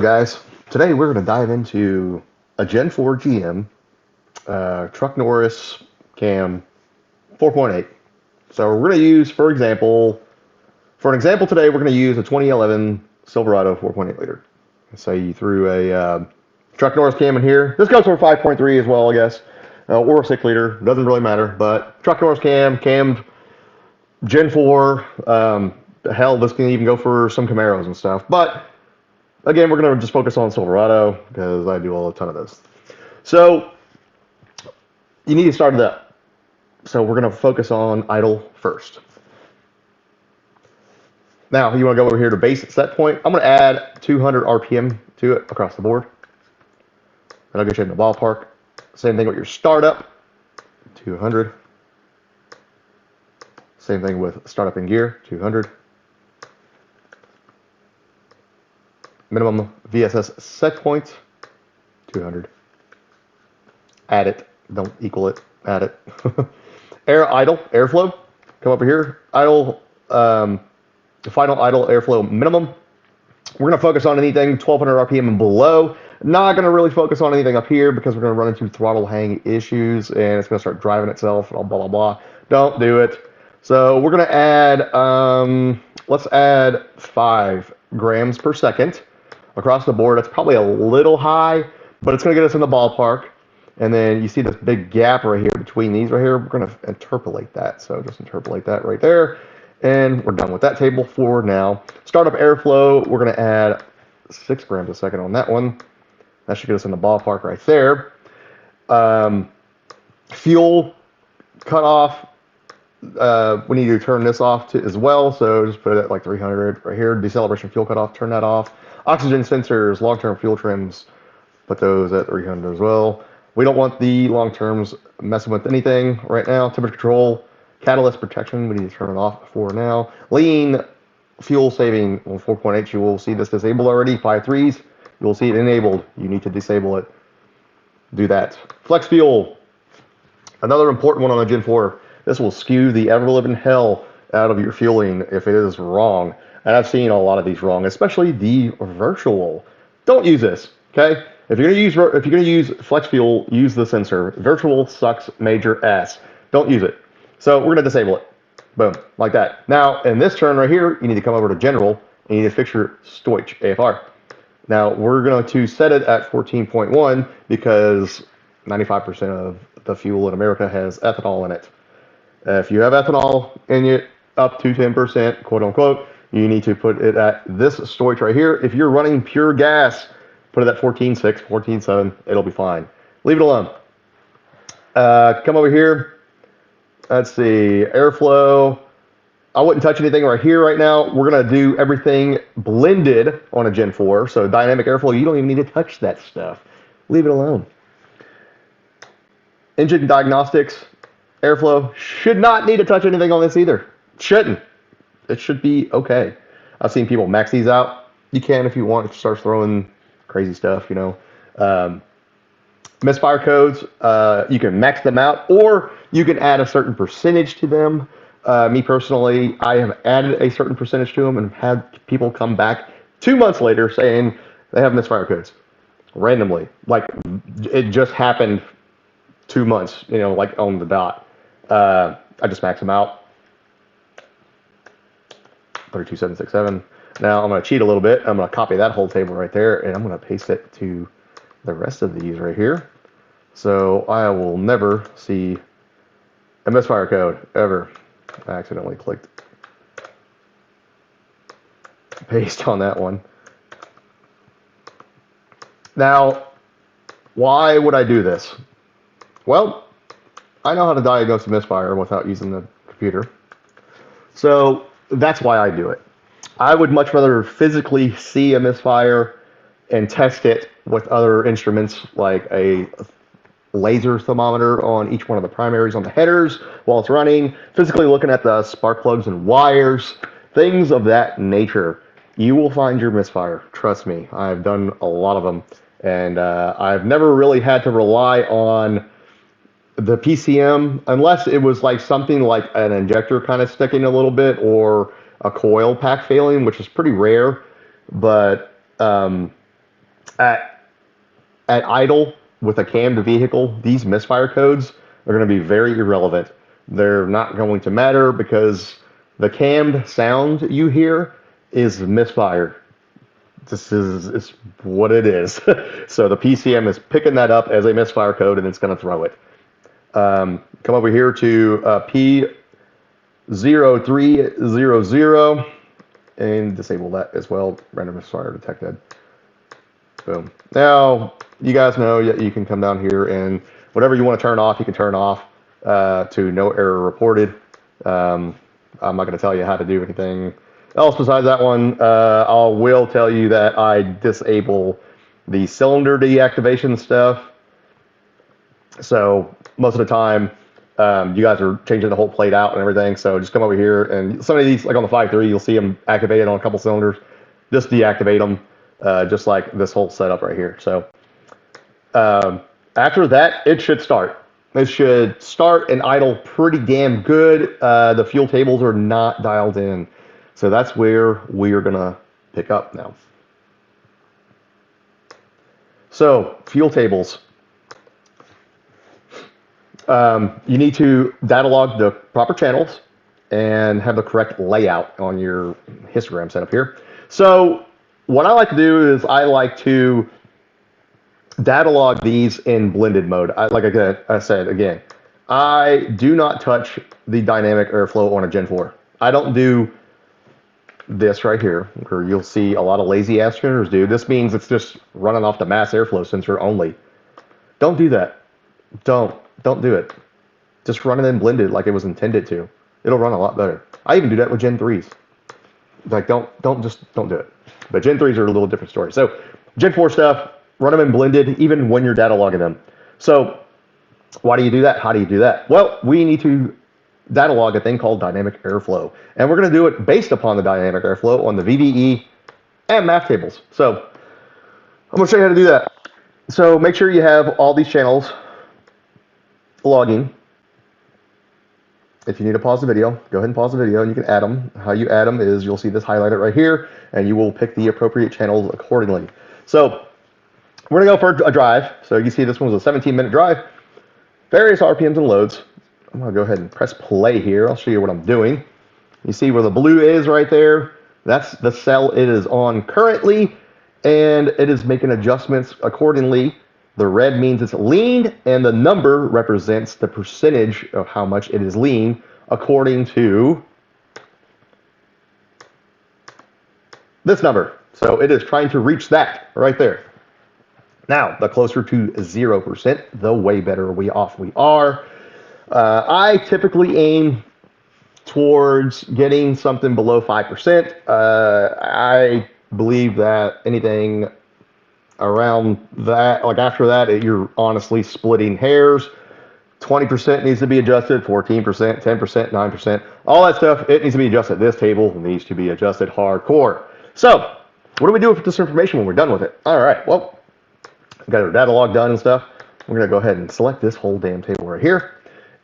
Guys, today we're going to dive into a Gen 4 GM truck Norris cam 4.8. So we're going to use, for an example today, we're going to use a 2011 Silverado 4.8 liter. So you threw a truck Norris cam in here. This goes for 5.3 as well, I guess, or a 6 liter. Doesn't really matter. But truck Norris cammed Gen 4. Hell, this can even go for some Camaros and stuff. But again, we're going to just focus on Silverado because I do a ton of this. So you need to start it up. So we're going to focus on idle first. Now you want to go over here to base set point. I'm going to add 200 RPM to it across the board. That'll get you in the ballpark. Same thing with your startup, 200. Same thing with startup in gear, 200. Minimum VSS set point, 200. Add it, don't equal it, add it. Airflow, come over here. Idle, final idle airflow minimum. We're going to focus on anything 1200 RPM and below. Not going to really focus on anything up here because we're going to run into throttle hang issues and it's going to start driving itself and blah, blah, blah. Don't do it. So we're going to add, let's add 5 grams per second across the board. That's probably a little high, but it's going to get us in the ballpark. And then you see this big gap right here between these right here. We're going to interpolate that. So just interpolate that right there. And we're done with that table for now. Startup airflow, we're going to add 6 grams a second on that one. That should get us in the ballpark right there. Fuel cutoff, we need to turn this off as well. So just put it at like 300 right here. Deceleration fuel cutoff, turn that off. Oxygen sensors, long-term fuel trims, put those at 300 as well. We don't want the long terms messing with anything right now. Temperature control, catalyst protection, we need to turn it off for now. Lean fuel saving on 4.8, you will see this disabled already. 5.3s, you will see it enabled. You need to disable it. Do that. Flex fuel, another important one on the Gen 4. This will skew the ever-living hell out of your fueling if it is wrong. And I've seen a lot of these wrong, especially the virtual. Don't use this, okay? If you're gonna use flex fuel, use the sensor. Virtual sucks major ass. Don't use it. So we're gonna disable it. Boom, like that. Now in this turn right here, you need to come over to general and you need to fix your Stoich AFR. Now we're going to set it at 14.1 because 95% of the fuel in America has ethanol in it. If you have ethanol in it up to 10%, quote unquote, you need to put it at this Stoich right here. If you're running pure gas, put it at 14.6, 14.7, it'll be fine. Leave it alone. Come over here. Let's see, airflow. I wouldn't touch anything right here right now. We're going to do everything blended on a Gen 4. So dynamic airflow, you don't even need to touch that stuff. Leave it alone. Engine diagnostics, airflow, should not need to touch anything on this either. Shouldn't. It should be okay. I've seen people max these out. You can if you want. If you start throwing crazy stuff, you know. Misfire codes, you can max them out or you can add a certain percentage to them. Me personally, I have added a certain percentage to them and had people come back 2 months later saying they have misfire codes randomly. Like it just happened 2 months, you know, like on the dot. I just max them out. 32767. Now I'm going to cheat a little bit. I'm going to copy that whole table right there and I'm going to paste it to the rest of these right here. So I will never see a misfire code ever. I accidentally clicked paste on that one. Now, why would I do this? Well, I know how to diagnose a misfire without using the computer. So that's why I do it. I would much rather physically see a misfire and test it with other instruments like a laser thermometer on each one of the primaries on the headers while it's running, physically looking at the spark plugs and wires, things of that nature. You will find your misfire. Trust me, I've done a lot of them, and I've never really had to rely on the PCM unless it was like something like an injector kind of sticking a little bit or a coil pack failing, which is pretty rare. But At idle with a cammed vehicle, these misfire codes are going to be very irrelevant. They're not going to matter because the cammed sound you hear is misfire. This is what it is. So the PCM is picking that up as a misfire code and it's going to throw it. Come over here to P0300 and disable that as well. Random misfire detected. Boom. Now, you guys know you can come down here and whatever you want to turn off, you can turn off to no error reported. I'm not going to tell you how to do anything else besides that one. I will tell you that I disable the cylinder deactivation stuff. So most of the time, you guys are changing the whole plate out and everything. So just come over here and some of these, like on the 5.3, you'll see them activated on a couple cylinders. Just deactivate them. Just like this whole setup right here. So after that, it should start. It should start and idle pretty damn good. The fuel tables are not dialed in. So that's where we're going to pick up now. So fuel tables. You need to data log the proper channels and have the correct layout on your histogram setup here. So what I like to do is I like to data log these in blended mode. Like I said, again, I do not touch the dynamic airflow on a Gen 4. I don't do this right here, where you'll see a lot of lazy ass tuners do. This means it's just running off the mass airflow sensor only. Don't do that. Don't do it. Just run it in blended like it was intended to. It'll run a lot better. I even do that with Gen 3s. Like don't do it. But Gen 3s are a little different story. So Gen 4 stuff, run them in blended even when you're data logging them. So why do you do that? How do you do that? Well, we need to data log a thing called dynamic airflow. And we're going to do it based upon the dynamic airflow on the VVE and math tables. So I'm going to show you how to do that. So make sure you have all these channels logging. If you need to pause the video, go ahead and pause the video and you can add them. How you add them is you'll see this highlighted right here and you will pick the appropriate channels accordingly. So we're going to go for a drive. So you can see this one was a 17-minute drive. Various RPMs and loads. I'm going to go ahead and press play here. I'll show you what I'm doing. You see where the blue is right there? That's the cell it is on currently, and it is making adjustments accordingly. The red means it's leaned, and the number represents the percentage of how much it is lean according to this number. So it is trying to reach that right there. Now, the closer to 0%, the way better off we are. I typically aim towards getting something below 5%. I believe that anything around that, like after that, you're honestly splitting hairs. 20% needs to be adjusted, 14%, 10%, 9%, all that stuff, it needs to be adjusted. This table needs to be adjusted hardcore. So, what do we do with this information when we're done with it? All right, well, we got our data log done and stuff. We're going to go ahead and select this whole damn table right here.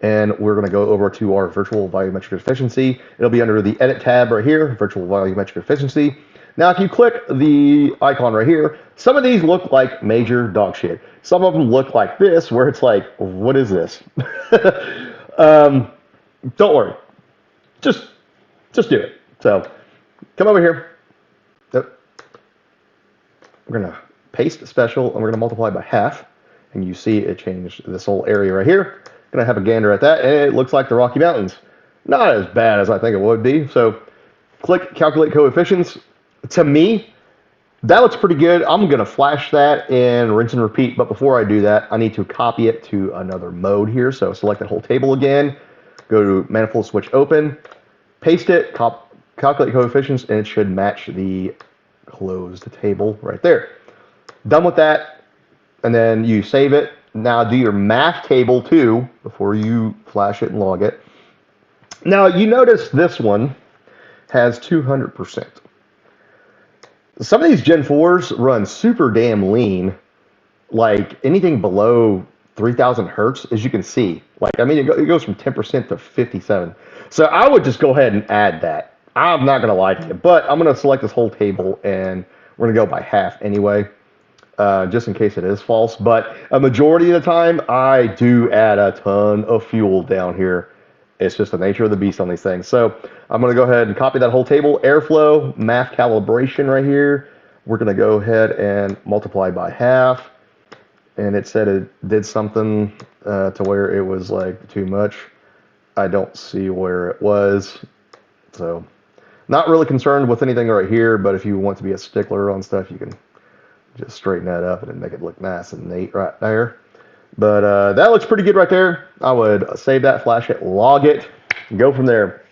And we're going to go over to our virtual volumetric efficiency. It'll be under the edit tab right here, virtual volumetric efficiency. Now, if you click the icon right here, some of these look like major dog shit. Some of them look like this, where it's like, what is this? Don't worry. Just do it. So come over here. We're going to paste special, and we're going to multiply by half. And you see it changed this whole area right here. Going to have a gander at that, and it looks like the Rocky Mountains. Not as bad as I think it would be. So click calculate coefficients. To me, that looks pretty good. I'm going to flash that and rinse and repeat. But before I do that, I need to copy it to another mode here. So select the whole table again. Go to manifold switch open. Paste it. Calculate coefficients. And it should match the closed table right there. Done with that. And then you save it. Now do your math table too before you flash it and log it. Now you notice this one has 200%. Some of these Gen 4s run super damn lean, like anything below 3000 hertz, as you can see. Like, I mean, it goes from 10% to 57. So I would just go ahead and add that. I'm not going to like it, but I'm going to select this whole table, and we're going to go by half anyway. just in case it is false. But a majority of the time, I do add a ton of fuel down here. It's just the nature of the beast on these things. So I'm going to go ahead and copy that whole table. Airflow, math calibration right here. We're going to go ahead and multiply by half. And it said it did something to where it was like too much. I don't see where it was. So not really concerned with anything right here, but if you want to be a stickler on stuff, you can just straighten that up and make it look nice and neat right there. But that looks pretty good right there. I would save that, flash it, log it, and go from there.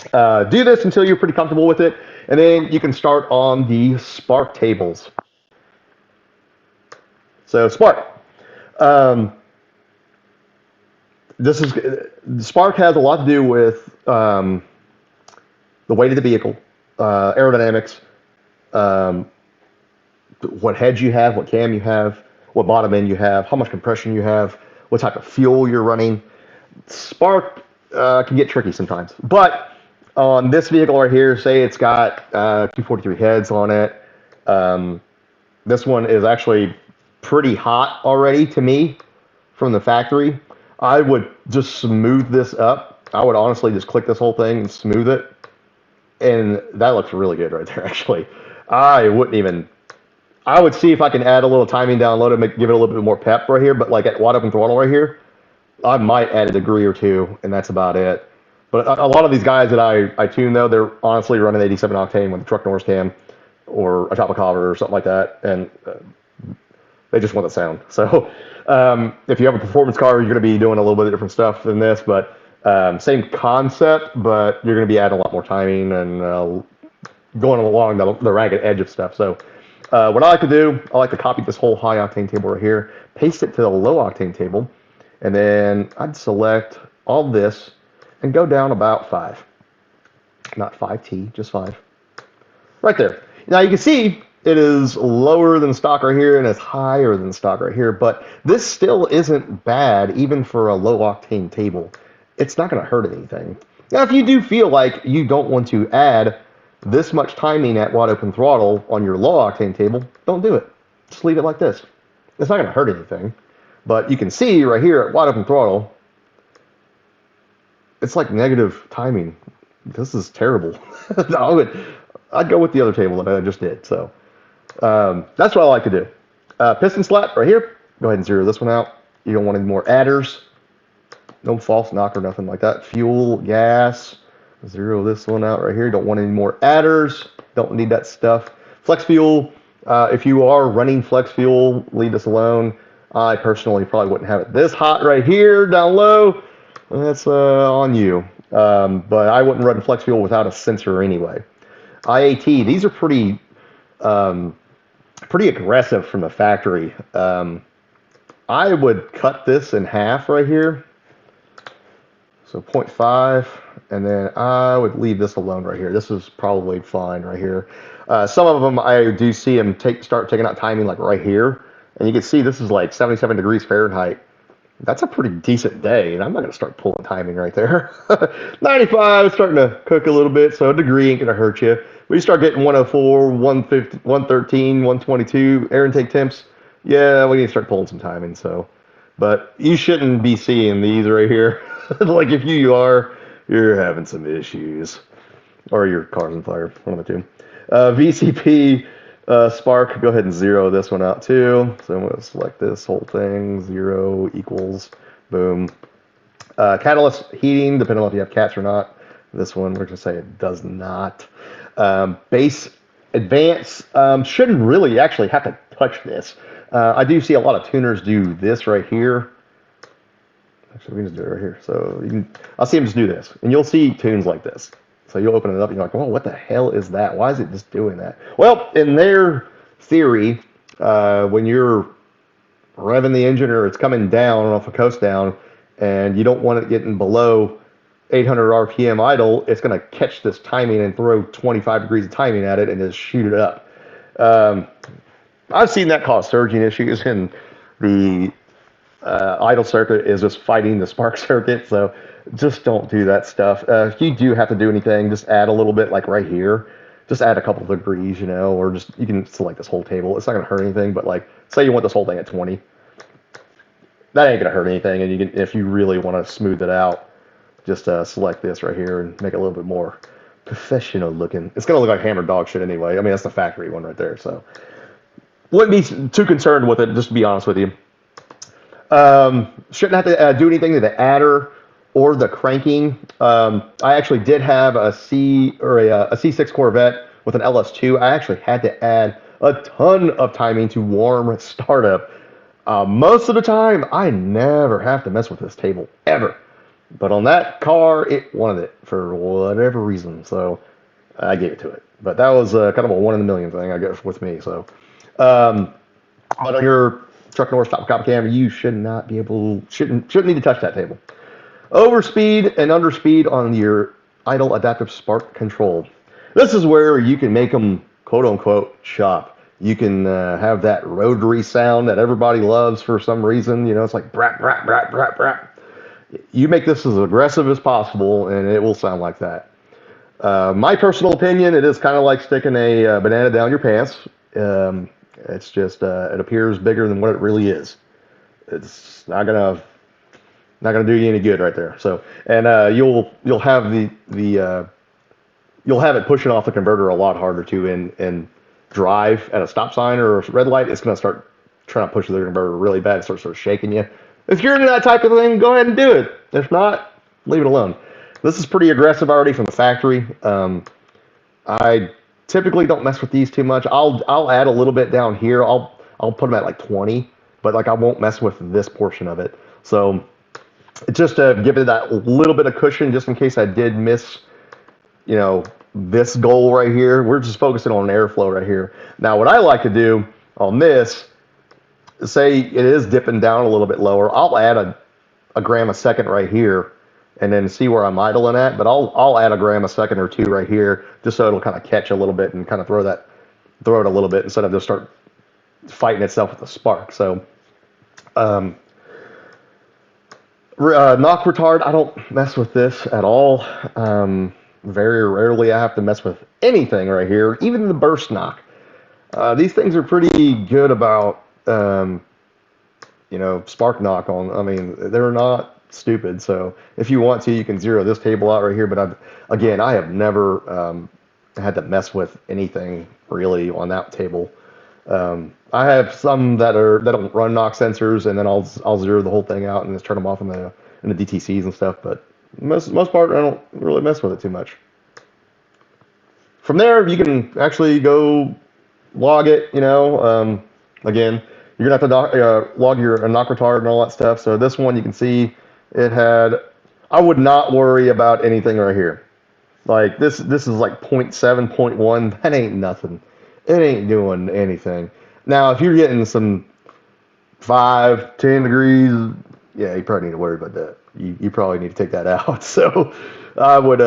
Do this until you're pretty comfortable with it, and then you can start on the Spark tables. So Spark. This is Spark has a lot to do with the weight of the vehicle, aerodynamics, um, what heads you have, what cam you have, what bottom end you have, how much compression you have, what type of fuel you're running. Spark can get tricky sometimes. But on this vehicle right here, say it's got 243 heads on it. This one is actually pretty hot already to me from the factory. I would just smooth this up. I would honestly just click this whole thing and smooth it. And that looks really good right there, actually. I wouldn't even I would see if I can add a little timing down low to give it a little bit more pep right here, but like at wide open throttle right here, I might add a degree or two, and that's about it. But a lot of these guys that I tune though, they're honestly running 87 octane with a truck Norris cam or a chopper cover or something like that, and they just want the sound. So if you have a performance car, you're going to be doing a little bit of different stuff than this, but same concept, but you're going to be adding a lot more timing and going along the ragged edge of stuff. So what I like to do, I like to copy this whole high octane table right here, paste it to the low octane table, and then I'd select all this and go down about 5. Not 5T, just 5. Right there. Now you can see it is lower than stock right here and it's higher than stock right here, but this still isn't bad even for a low octane table. It's not going to hurt anything. Now if you do feel like you don't want to add this much timing at wide open throttle on your low octane table, don't do it. Just leave it like this. It's not going to hurt anything. But you can see right here at wide open throttle, it's like negative timing. This is terrible. I'd go with the other table that I just did. So that's what I like to do. Piston slat right here. Go ahead and zero this one out. You don't want any more adders. No false knock or nothing like that. Fuel, gas. Zero this one out right here. Don't want any more adders. Don't need that stuff. Flex fuel. If you are running flex fuel, leave this alone. I personally probably wouldn't have it this hot right here down low. That's on you. But I wouldn't run flex fuel without a sensor anyway. IAT. These are pretty aggressive from the factory. I would cut this in half right here. So 0.5, and then I would leave this alone right here. This is probably fine right here. Some of them I do see them start taking out timing like right here, and you can see this is like 77 degrees Fahrenheit. That's a pretty decent day, and I'm not going to start pulling timing right there. 95 is starting to cook a little bit, so a degree ain't going to hurt you. When you start getting 104, 150, 113, 122 air intake temps, yeah, we need to start pulling some timing. So, but you shouldn't be seeing these right here. Like if you are, you're having some issues, or your car's on fire. One of the two. VCP Spark. Go ahead and zero this one out too. So I'm going to select this whole thing. 0 equals. Boom. Catalyst heating, depending on if you have cats or not. This one, we're going to say it does not. Base advance shouldn't really actually have to touch this. I do see a lot of tuners do this right here. Actually, we can just do it right here. So I'll see them just do this, and you'll see tunes like this. So you'll open it up, and you're like, "Oh, what the hell is that? Why is it just doing that?" Well, in their theory, when you're revving the engine or it's coming down off a coast down, and you don't want it getting below 800 RPM idle, it's going to catch this timing and throw 25 degrees of timing at it and just shoot it up. I've seen that cause surging issues, and the idle circuit is just fighting the spark circuit. So just don't do that stuff. If you do have to do anything, just add a little bit like right here. just add a couple of degrees, you know, or just you can select this whole table. It's not gonna hurt anything, but like say you want this whole thing at 20, that ain't gonna hurt anything. And you can, if you really want to smooth it out, just select this right here and make it a little bit more professional looking. It's gonna look like hammered dog shit anyway. I mean, that's the factory one right there, so wouldn't be too concerned with it. Just to be honest with you, shouldn't have to do anything to the adder or the cranking. I actually did have a a C6 Corvette with an LS2. I actually had to add a ton of timing to warm startup. Most of the time, I never have to mess with this table ever. But on that car, it wanted it for whatever reason, so I gave it to it. But that was kind of a one in a million thing, I guess, with me. So, but on your truck Norris top copy camera, you should not be able, shouldn't need to touch that table. Overspeed and underspeed on your idle adaptive spark control. This is where you can make them quote unquote chop. You can have that rotary sound that everybody loves for some reason. You know, it's like brat, brat, brat, brat, brat. You make this as aggressive as possible, and it will sound like that. My personal opinion, it is kind of like sticking a banana down your pants. It's just it appears bigger than what it really is. It's not gonna do you any good right there. So, and you'll have you'll have it pushing off the converter a lot harder too. And drive at a stop sign or a red light, it's gonna start trying to push the converter really bad. It starts sort of shaking you. If you're into that type of thing, go ahead and do it. If not, leave it alone. This is pretty aggressive already from the factory. I typically don't mess with these too much. I'll add a little bit down here. I'll put them at like 20, but like I won't mess with this portion of it. So just to give it that little bit of cushion, just in case I did miss, you know, this goal right here. We're just focusing on airflow right here. Now, what I like to do on this, say it is dipping down a little bit lower, I'll add a gram a second right here and then see where I'm idling at. But I'll add a gram a second or two right here just so it'll kind of catch a little bit and kind of throw it a little bit instead of just start fighting itself with the spark. So knock retard, I don't mess with this at all. Very rarely I have to mess with anything right here, even the burst knock. These things are pretty good about, you know, spark knock on. I mean, they're not stupid. So if you want to, you can zero this table out right here. But I have never had to mess with anything really on that table. I have some that don't run knock sensors, and then I'll zero the whole thing out and just turn them off in the DTCs and stuff. But most part, I don't really mess with it too much. From there, you can actually go log it. You know, again, you're gonna have to log your knock retard and all that stuff. So this one, you can see it had. I would not worry about anything right here. Like this is like 0.7, 0.1. That ain't nothing. It ain't doing anything. Now, if you're getting some 5, 10 degrees, yeah, you probably need to worry about that. You probably need to take that out. So I would,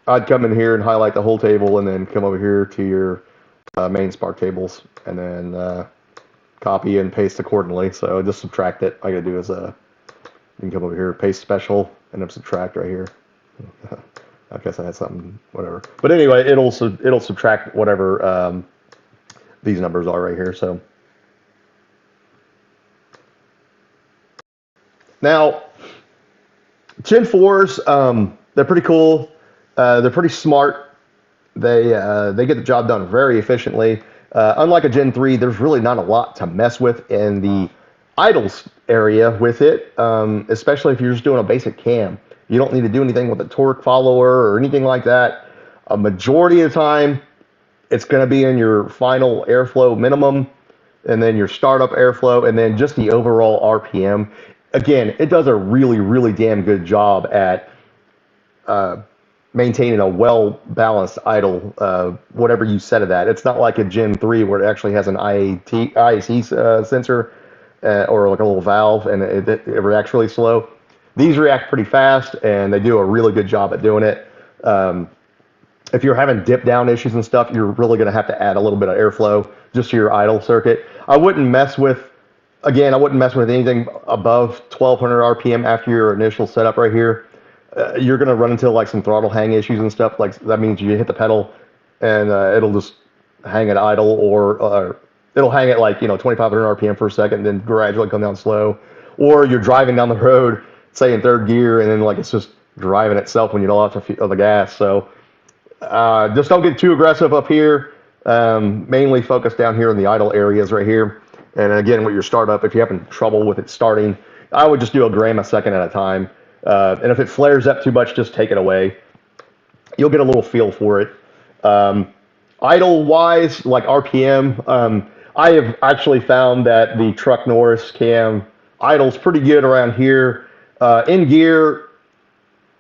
I'd come in here and highlight the whole table and then come over here to your main spark tables and then copy and paste accordingly. So just subtract it. All I gotta do is you can come over here, paste special, and then subtract right here. I guess I had something, whatever. But anyway, it'll subtract whatever these numbers are right here. So now, Gen 4s, they're pretty cool. They're pretty smart. They get the job done very efficiently. Unlike a Gen 3, there's really not a lot to mess with in the idles area with it, especially if you're just doing a basic cam. You don't need to do anything with a torque follower or anything like that. A majority of the time, it's going to be in your final airflow minimum, and then your startup airflow, and then just the overall RPM. Again, it does a really, really damn good job at maintaining a well-balanced idle, whatever you set it at. It's not like a Gen 3 where it actually has an IAC sensor or like a little valve, and it reacts really slow. These react pretty fast, and they do a really good job at doing it. If you're having dip down issues and stuff, you're really going to have to add a little bit of airflow just to your idle circuit. I wouldn't mess with anything above 1200 RPM after your initial setup right here. You're going to run into like some throttle hang issues and stuff. Like that means you hit the pedal and it'll just hang at idle, or it'll hang at like 2,500 RPM for a second, then gradually come down slow. Or you're driving down the road, say in third gear, and then like it's just driving itself when you let off the gas. So just don't get too aggressive up here. Mainly focus down here in the idle areas right here. And again, with your startup, if you're having trouble with it starting, I would just do a gram a second at a time. And if it flares up too much, just take it away. You'll get a little feel for it. Idle wise, like RPM, I have actually found that the truck Norris cam idles pretty good around here. In gear,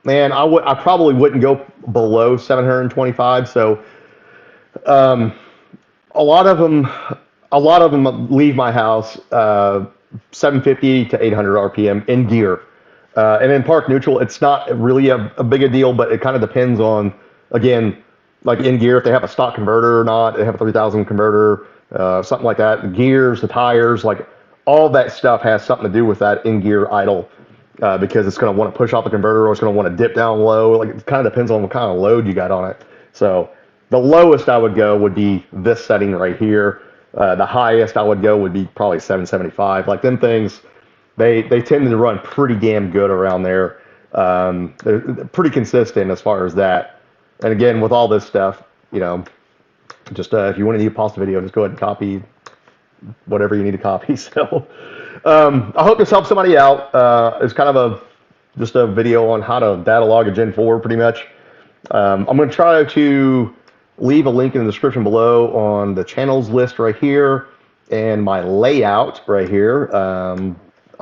man, I probably wouldn't go below 725. So a lot of them leave my house 750 to 800 RPM in gear. And in park neutral, it's not really a big a deal, but it kind of depends on, again, like in gear, if they have a stock converter or not, they have a 3000 converter, something like that. The gears, the tires, like all that stuff has something to do with that in gear idle, because it's going to want to push off the converter, or it's going to want to dip down low. Like it kind of depends on what kind of load you got on it. So the lowest I would go would be this setting right here. The highest I would go would be probably 775. Like them things, they tend to run pretty damn good around there. They're pretty consistent as far as that. And again, with all this stuff, just if you want to pause the video, just go ahead and copy whatever you need to copy. So I hope this helps somebody out. It's kind of just a video on how to data log a Gen 4 pretty much. I'm going to try to leave a link in the description below on the channels list right here and my layout right here.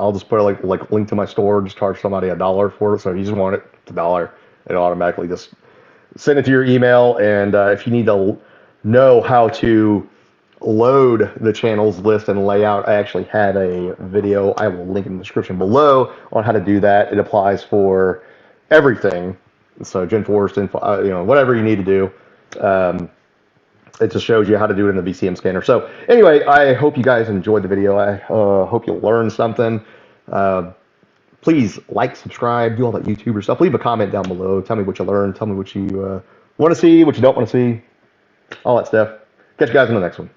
I'll just put a link to my store, just charge somebody $1 for it. So if you just want it, it's $1. It'll automatically just send it to your email. And if you need to know how to load the channels list and layout, I actually have a video I will link in the description below on how to do that. It applies for everything. So Gen 4, Gen 5, whatever you need to do. It just shows you how to do it in the VCM scanner. So anyway, I hope you guys enjoyed the video. I hope you learned something. Please like, subscribe, do all that YouTuber stuff. Leave a comment down below. Tell me what you learned. Tell me what you want to see, what you don't want to see, all that stuff. Catch you guys in the next one.